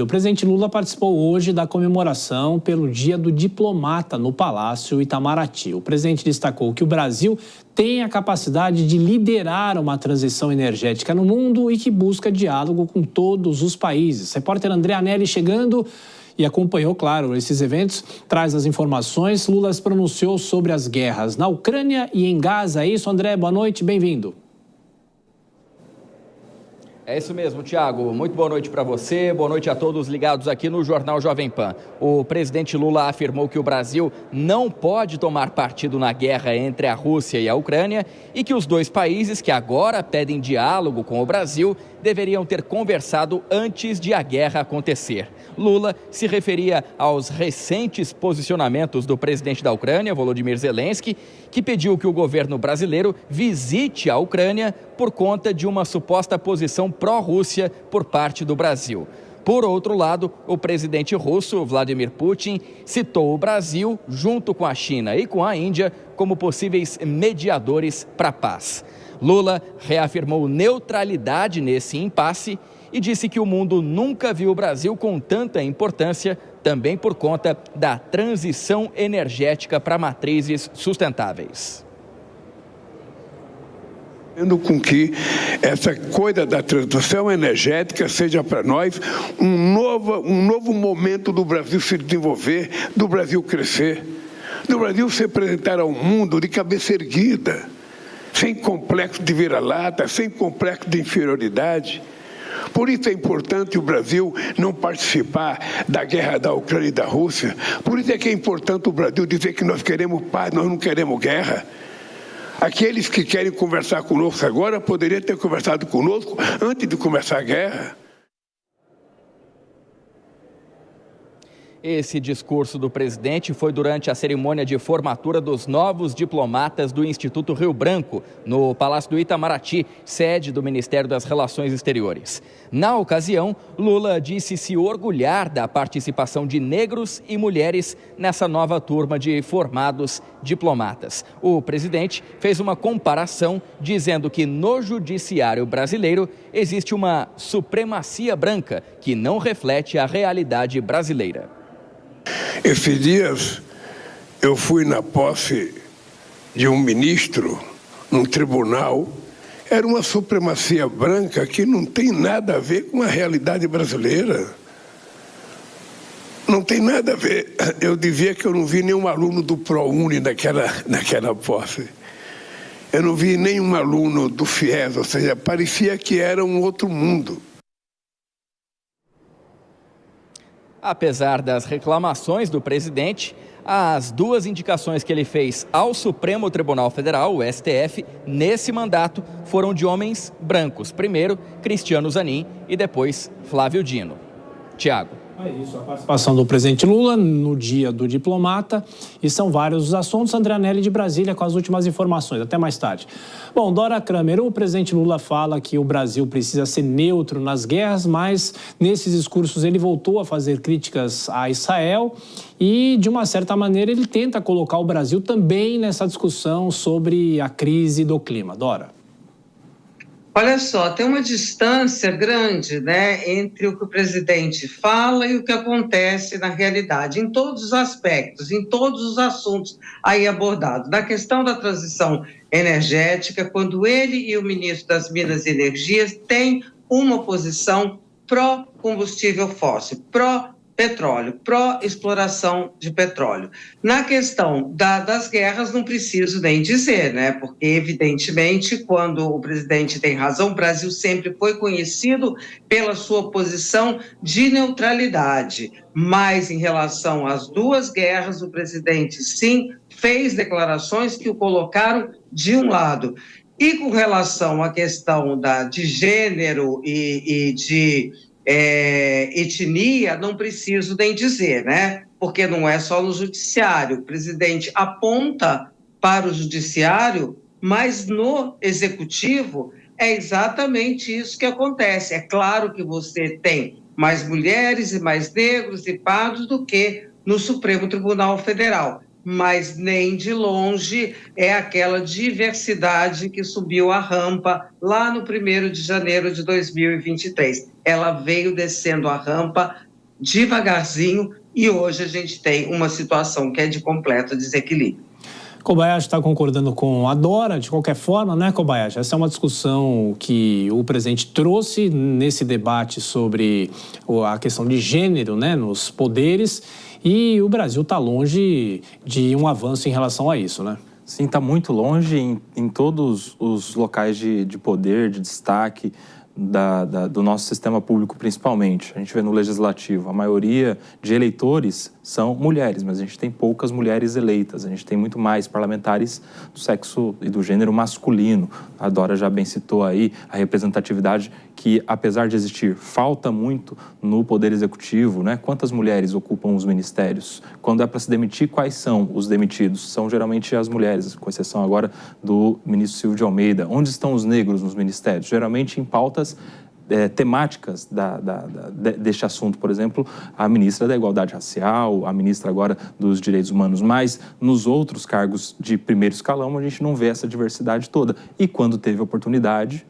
O presidente Lula participou hoje da comemoração pelo Dia do Diplomata no Palácio Itamaraty. O presidente destacou que o Brasil tem a capacidade de liderar uma transição energética no mundo e que busca diálogo com todos os países. Repórter André Anelli chegando e acompanhou, claro, esses eventos, traz as informações. Lula se pronunciou sobre as guerras na Ucrânia e em Gaza. É isso, André? Boa noite, bem-vindo. É isso mesmo, Thiago. Muito boa noite para você, boa noite a todos ligados aqui no Jornal Jovem Pan. O presidente Lula afirmou que o Brasil não pode tomar partido na guerra entre a Rússia e a Ucrânia e que os dois países que agora pedem diálogo com o Brasil deveriam ter conversado antes de a guerra acontecer. Lula se referia aos recentes posicionamentos do presidente da Ucrânia, Volodymyr Zelensky, que pediu que o governo brasileiro visite a Ucrânia por conta de uma suposta posição pró-Rússia por parte do Brasil. Por outro lado, o presidente russo, Vladimir Putin, citou o Brasil, junto com a China e com a Índia, como possíveis mediadores para a paz. Lula reafirmou neutralidade nesse impasse e disse que o mundo nunca viu o Brasil com tanta importância, também por conta da transição energética para matrizes sustentáveis. Com que essa coisa da transição energética seja para nós um novo momento do Brasil se desenvolver, do Brasil crescer, do Brasil se apresentar ao mundo de cabeça erguida, sem complexo de vira-lata, sem complexo de inferioridade. Por isso é importante o Brasil não participar da guerra da Ucrânia e da Rússia. Por isso é que é importante o Brasil dizer que nós queremos paz, nós não queremos guerra. Aqueles que querem conversar conosco agora poderiam ter conversado conosco antes de começar a guerra. Esse discurso do presidente foi durante a cerimônia de formatura dos novos diplomatas do Instituto Rio Branco, no Palácio do Itamaraty, sede do Ministério das Relações Exteriores. Na ocasião, Lula disse se orgulhar da participação de negros e mulheres nessa nova turma de formados diplomatas. O presidente fez uma comparação dizendo que no judiciário brasileiro existe uma supremacia branca que não reflete a realidade brasileira. Esses dias eu fui na posse de um ministro num tribunal. Era uma supremacia branca que não tem nada a ver com a realidade brasileira. Não tem nada a ver. Eu dizia que eu não vi nenhum aluno do ProUni naquela posse. Eu não vi nenhum aluno do FIES, ou seja, parecia que era um outro mundo. Apesar das reclamações do presidente, as duas indicações que ele fez ao Supremo Tribunal Federal, o STF, nesse mandato, foram de homens brancos. Primeiro, Cristiano Zanin e depois Flávio Dino. Tiago. É isso, a participação do presidente Lula no Dia do Diplomata, e são vários os assuntos. André Anelli de Brasília com as últimas informações. Até mais tarde. Bom, Dora Kramer, o presidente Lula fala que o Brasil precisa ser neutro nas guerras, mas nesses discursos ele voltou a fazer críticas a Israel e, de uma certa maneira, ele tenta colocar o Brasil também nessa discussão sobre a crise do clima. Dora. Olha só, tem uma distância grande, né, entre o que o presidente fala e o que acontece na realidade, em todos os aspectos, em todos os assuntos aí abordados. Na questão da transição energética, quando ele e o ministro das Minas e Energias têm uma posição pró-combustível fóssil, pró-petróleo, pró-exploração de petróleo. Na questão das guerras, não preciso nem dizer, né? Porque, evidentemente, quando o presidente tem razão, o Brasil sempre foi conhecido pela sua posição de neutralidade. Mas, em relação às duas guerras, o presidente, sim, fez declarações que o colocaram de um lado. E com relação à questão de gênero e de etnia, não preciso nem dizer, né? Porque não é só no judiciário. O presidente aponta para o judiciário, mas no executivo é exatamente isso que acontece. É claro que você tem mais mulheres e mais negros e pardos do que no Supremo Tribunal Federal. mas nem de longe é aquela diversidade que subiu a rampa lá no 1º de janeiro de 2023. Ela veio descendo a rampa devagarzinho e hoje a gente tem uma situação que é de completo desequilíbrio. Kobayashi está concordando com a Dora, de qualquer forma, né, Kobayashi? Essa é uma discussão que o presidente trouxe nesse debate sobre a questão de gênero, né, nos poderes, e o Brasil está longe de um avanço em relação a isso, né? Sim, está muito longe em todos os locais de poder, de destaque do nosso sistema público, principalmente. A gente vê no legislativo, a maioria de eleitores são mulheres, mas a gente tem poucas mulheres eleitas, a gente tem muito mais parlamentares do sexo e do gênero masculino. A Dora já bem citou aí a representatividade que, apesar de existir, falta muito no Poder Executivo, né? Quantas mulheres ocupam os ministérios? Quando é para se demitir, quais são os demitidos? São geralmente as mulheres, com exceção agora do ministro Silvio de Almeida. Onde estão os negros nos ministérios? Geralmente em pautas temáticas deste assunto, por exemplo, a ministra da Igualdade Racial, a ministra agora dos Direitos Humanos, mas nos outros cargos de primeiro escalão a gente não vê essa diversidade toda. E quando teve oportunidade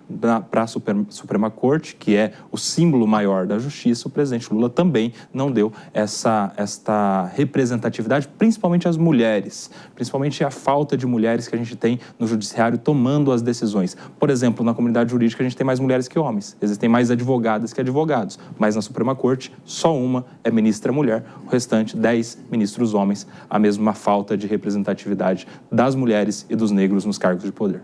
para a Suprema Corte, que é o símbolo maior da justiça, o presidente Lula também não deu esta representatividade, principalmente às mulheres, principalmente a falta de mulheres que a gente tem no judiciário tomando as decisões. Por exemplo, na comunidade jurídica a gente tem mais mulheres que homens, existem mais advogadas que advogados, mas na Suprema Corte só uma é ministra mulher, o restante 10 ministros homens, a mesma falta de representatividade das mulheres e dos negros nos cargos de poder.